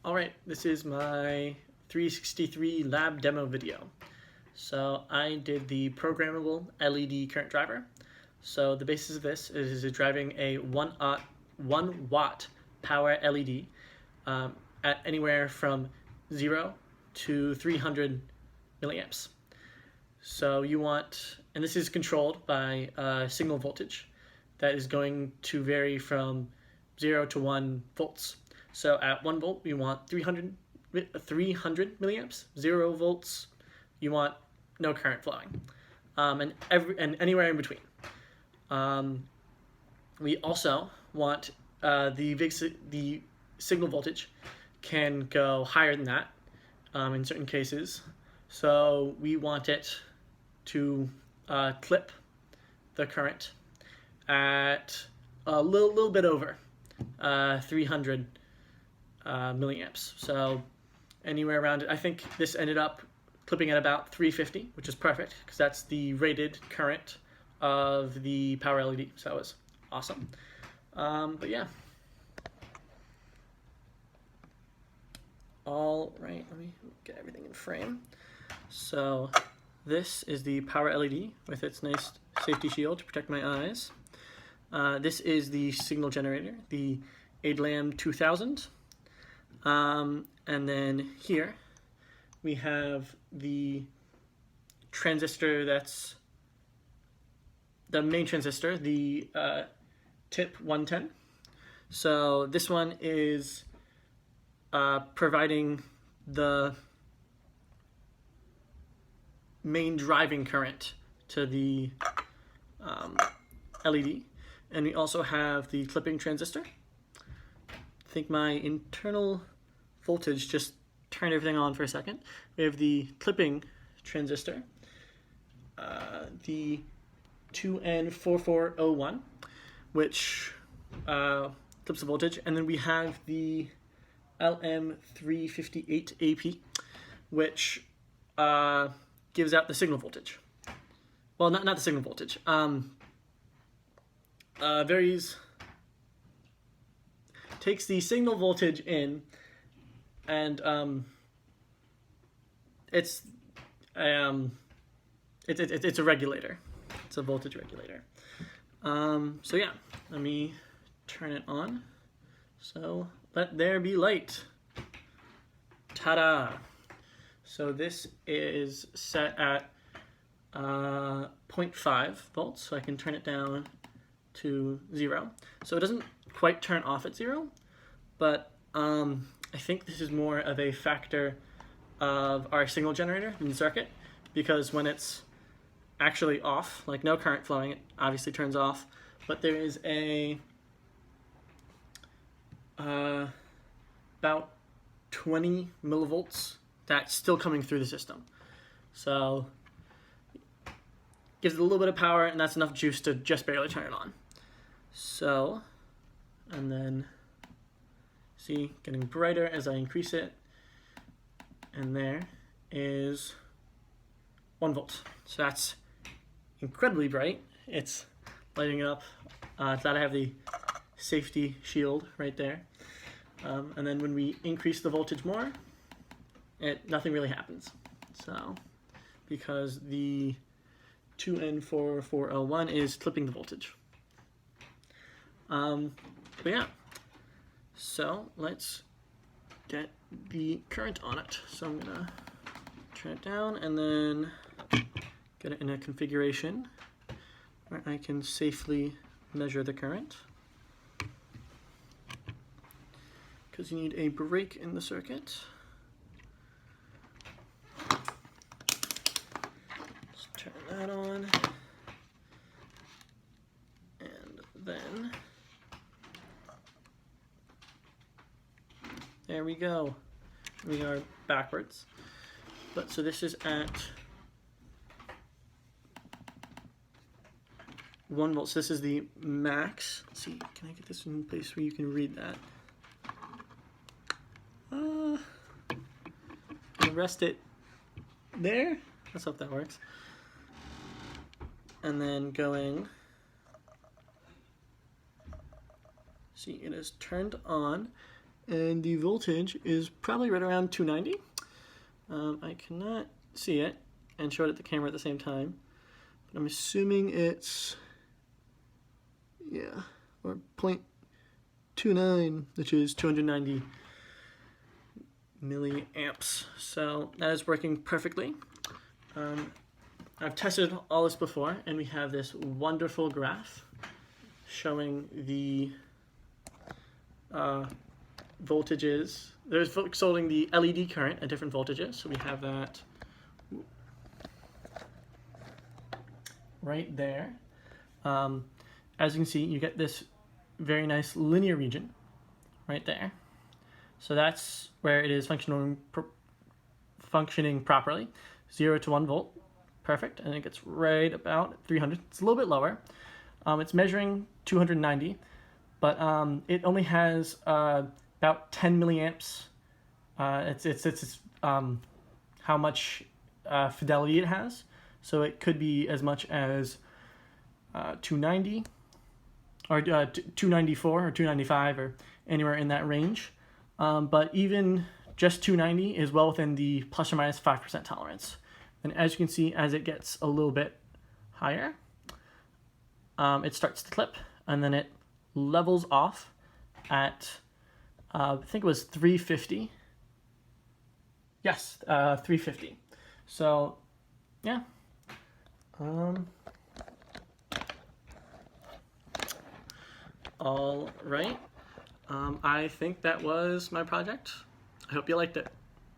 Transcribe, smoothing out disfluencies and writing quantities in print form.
Alright, this is my 363 lab demo video. So I did the programmable LED current driver. So the basis of this is driving a 1 watt power LED at anywhere from 0 to 300 milliamps. So you want, and this is controlled by signal voltage that is going to vary from 0 to 1 volts. So at 1 volt, we want 300 milliamps. 0 volts, you want no current flowing, and anywhere in between. We also want the signal voltage can go higher than that in certain cases. So we want it to clip the current at a little bit over 300 milliamps. So anywhere around it. I think this ended up clipping at about 350, which is perfect because that's the rated current of the power LED. So that was awesome. But yeah. All right, let me get everything in frame. So this is the power LED with its nice safety shield to protect my eyes. This is the signal generator, the ADLAM 2000. And then here we have the transistor that's the main transistor, the TIP 110. So this one is providing the main driving current to the LED. And we also have the clipping transistor. I think my internal voltage just turned everything on for a second. We have the clipping transistor, the 2N4401, which clips the voltage, and then we have the LM358AP, which gives out the signal voltage. Well, not the signal voltage. Takes the signal voltage in, and it's a regulator. It's a voltage regulator. So yeah, let me turn it on. So let there be light. Ta-da! So this is set at 0.5 volts, so I can turn it down to 0. So it doesn't quite turn off at 0, but I think this is more of a factor of our signal generator in the circuit, because when it's actually off, like no current flowing, it obviously turns off, but there is a about 20 millivolts that's still coming through the system. So gives it a little bit of power, and that's enough juice to just barely turn it on. So, and then see, getting brighter as I increase it, and there is 1 volt. So that's incredibly bright. It's lighting it up. Glad I have the safety shield right there. And then when we increase the voltage more, nothing really happens. So, because the 2N4401 is clipping the voltage. But yeah, so let's get the current on it. So I'm gonna turn it down and then get it in a configuration where I can safely measure the current, because you need a break in the circuit. Let's turn that on, and then there we go. We are backwards. But so this is at 1 volt. So this is the max. Let's see, can I get this in place where you can read that? Gonna rest it there. Let's hope that works. And then going. See, it is turned on. and the voltage is probably right around 290. I cannot see it and show it at the camera at the same time, but I'm assuming it's, yeah, or 0.29, which is 290 milliamps. So that is working perfectly. I've tested all this before, and we have this wonderful graph showing the voltages. There's showing the LED current at different voltages. So we have that right there. As you can see, you get this very nice linear region right there. So that's where it is functioning properly. 0 to 1 volt, perfect, and it gets right about 300. It's a little bit lower. It's measuring 290, but it only has about 10 milliamps. It's how much fidelity it has. So it could be as much as 290 or 294 or 295 or anywhere in that range. But even just 290 is well within the plus or minus 5% tolerance. And as you can see, as it gets a little bit higher, it starts to clip, and then it levels off at, I think it was 350. Yes, 350. So, yeah. All right. I think that was my project. I hope you liked it.